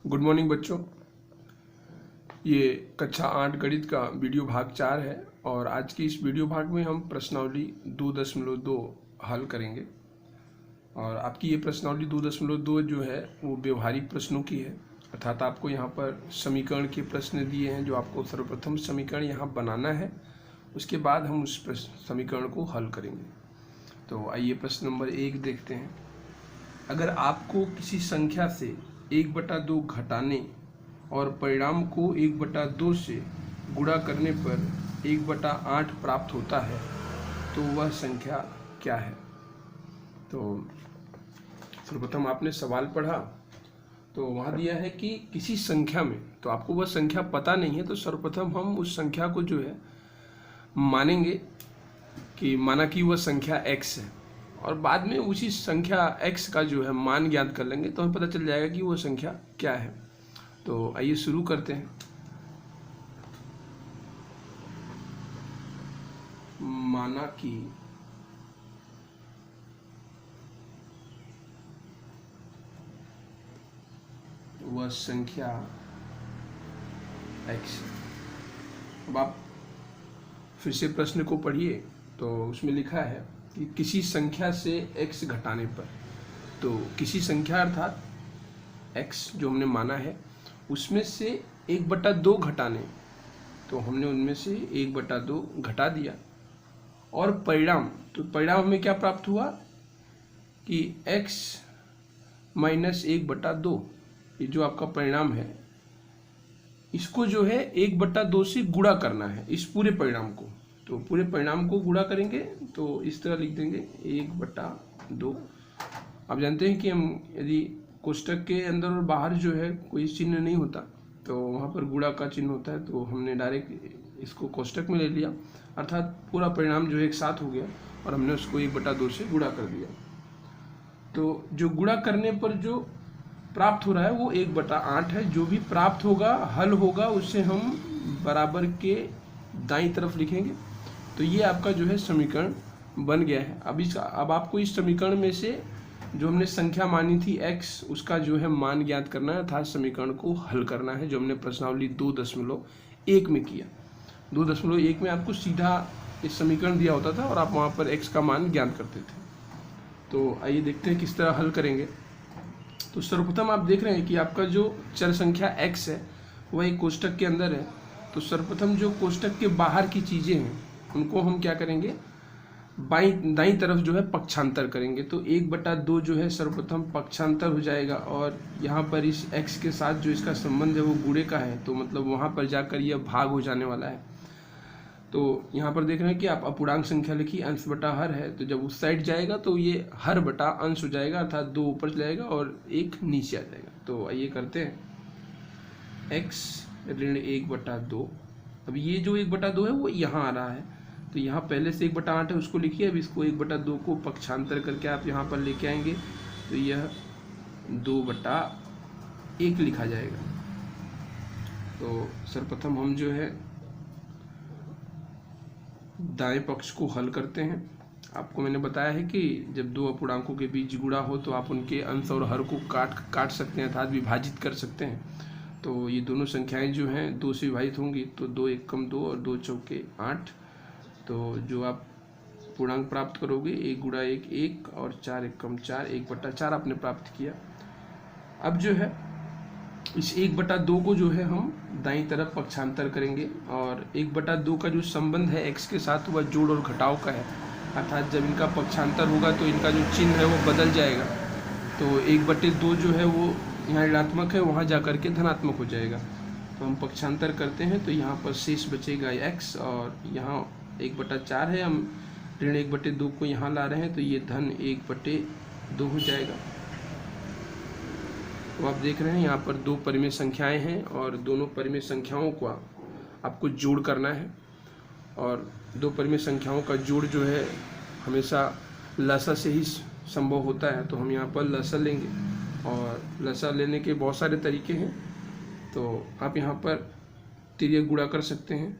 Good morning बच्चों। ये कक्षा 8 गणित का वीडियो भाग 4 है और आज की इस वीडियो भाग में हम प्रश्नावली 2.2 हल करेंगे। और आपकी ये प्रश्नावली 2.2 जो है वो व्यवहारिक प्रश्नों की है, अर्थात आपको यहाँ पर समीकरण के प्रश्न दिए हैं जो आपको सर्वप्रथम समीकरण यहाँ बनाना है, उसके बाद हम उस समीकरण को हल करेंगे। तो आइए प्रश्न नंबर 1 देखते हैं। अगर आपको किसी संख्या से 1/2 घटाने और परिणाम को 1/2 से गुणा करने पर 1/8 प्राप्त होता है तो वह संख्या क्या है। तो सर्वप्रथम आपने सवाल पढ़ा तो वहाँ दिया है कि किसी संख्या में, तो आपको वह संख्या पता नहीं है, तो सर्वप्रथम हम उस संख्या को जो है मानेंगे कि माना कि वह संख्या x है और बाद में उसी संख्या x का जो है मान ज्ञात कर लेंगे तो हमें पता चल जाएगा कि वह संख्या क्या है। तो आइए शुरू करते हैं। माना कि वह संख्या x। अब आप फिर से प्रश्न को पढ़िए तो उसमें लिखा है कि किसी संख्या से x घटाने पर, तो किसी संख्या अर्थात x जो हमने माना है उसमें से 1/2 घटाने, तो हमने उनमें से 1/2 घटा दिया और परिणाम, तो परिणाम हमें क्या प्राप्त हुआ कि x - 1/2, ये जो आपका परिणाम है इसको जो है 1/2 से गुणा करना है इस पूरे परिणाम को। तो पूरे परिणाम को गुणा करेंगे तो इस तरह लिख देंगे 1/2। आप जानते हैं कि हम यदि कोष्टक के अंदर और बाहर जो है कोई चिन्ह नहीं होता तो वहाँ पर गुणा का चिन्ह होता है, तो हमने डायरेक्ट इसको कोष्टक में ले लिया, अर्थात पूरा परिणाम जो है एक साथ हो गया और हमने उसको 1/2 से गुणा कर दिया। तो जो गुणा करने पर जो प्राप्त हो रहा है वो 1/8 है। जो भी प्राप्त होगा, हल होगा, उससे हम बराबर के दाईं तरफ लिखेंगे। तो ये आपका जो है समीकरण बन गया है। अब आपको इस समीकरण में से जो हमने संख्या मानी थी x, उसका जो है मान ज्ञात करना है, अर्थात समीकरण को हल करना है, जो हमने प्रश्नावली 2.1 में किया। 2.1 में आपको सीधा इस समीकरण दिया होता था और आप वहाँ पर x का मान ज्ञात करते थे। तो आइए देखते हैं किस तरह हल करेंगे। तो सर्वप्रथम आप देख रहे हैं कि आपका जो चर संख्या x है वह एक कोष्टक के अंदर है। तो सर्वप्रथम जो कोष्टक के बाहर की चीज़ें हैं उनको हम क्या करेंगे, दाईं तरफ जो है पक्षांतर करेंगे। तो 1/2 जो है सर्वप्रथम पक्षांतर हो जाएगा और यहाँ पर इस x के साथ जो इसका संबंध है वो गुणे का है, तो मतलब वहाँ पर जाकर यह भाग हो जाने वाला है। तो यहाँ पर देख रहे हैं कि आप अपूर्णांक संख्या लिखी, अंश बटा हर है, तो जब उस साइड जाएगा तो ये हर बटा अंश हो जाएगा, अर्थात 2 ऊपर जाएगा और 1 नीचे आ जाएगा। तो आइए करते हैं x ऋण 1/2। अब ये जो 1/2 है वो यहाँ आ रहा है, तो यहाँ पहले से 1/8 है उसको लिखिए। अब इसको 1/2 को पक्षांतर करके आप यहाँ पर लेके आएंगे तो यह 2/1 लिखा जाएगा। तो सर्वप्रथम हम जो है दाएं पक्ष को हल करते हैं। आपको मैंने बताया है कि जब दो अपूर्णांकों के बीच गुणा हो तो आप उनके अंश और हर को काट सकते हैं, अर्थात विभाजित कर सकते हैं। तो ये दोनों संख्याएं जो हैं 2 से विभाजित होंगी, तो 2 एकम 2 और 2 चौके 8। तो जो आप पूर्णांक प्राप्त करोगे 1 × 1 1 और 4 एकम 4, 1/4 आपने प्राप्त किया। अब जो है इस 1/2 को जो है हम दाईं तरफ पक्षांतर करेंगे और 1/2 का जो संबंध है x के साथ वह जोड़ और घटाव का है, अर्थात जब इनका पक्षांतर होगा तो इनका जो चिन्ह है वो बदल जाएगा। तो 1/2 जो है वो यहाँ ऋणात्मक है, वहाँ जा करके धनात्मक हो जाएगा। तो हम पक्षांतर करते हैं तो यहाँ पर शेष बचेगा x और यहाँ 1/4 है, हम ऋण 1/2 को यहाँ ला रहे हैं तो ये धन 1/2 हो जाएगा। तो आप देख रहे हैं यहाँ पर 2 परिमेय संख्याएं हैं और दोनों परिमेय संख्याओं को आपको जोड़ करना है और 2 परिमेय संख्याओं का जोड़ जो है हमेशा लसा से ही संभव होता है। तो हम यहाँ पर लसा लेंगे और लसा लेने के बहुत सारे तरीके हैं, तो आप यहाँ पर तिर्यक गुणा कर सकते हैं।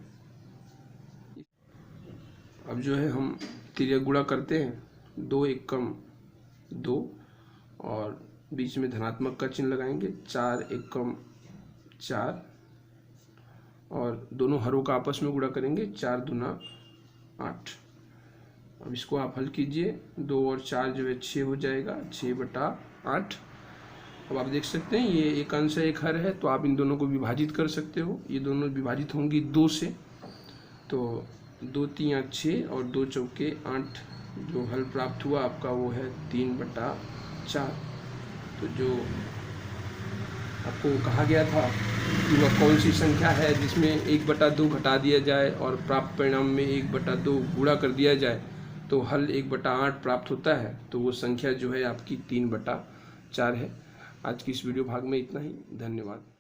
अब जो है हम तिर्यक गुणा करते हैं, 2 एकम 2 और बीच में धनात्मक का चिन्ह लगाएंगे, 4 एकम 4, और दोनों हरों का आपस में गुणा करेंगे, 4 दूना 8। अब इसको आप हल कीजिए, 2 और 4 जो है 6 हो जाएगा, 6/8। अब आप देख सकते हैं ये एक अंश है एक हर है, तो आप इन दोनों को विभाजित कर सकते हो। ये दोनों विभाजित होंगी 2 से, तो 2 3 6 और 2 चौके 8। जो हल प्राप्त हुआ आपका वो है 3/4। तो जो आपको कहा गया था कि वह कौन सी संख्या है जिसमें 1/2 घटा दिया जाए और प्राप्त परिणाम में 1/2 गुणा कर दिया जाए तो हल 1/8 प्राप्त होता है, तो वो संख्या जो है आपकी 3/4 है। आज की इस वीडियो भाग में इतना ही। धन्यवाद।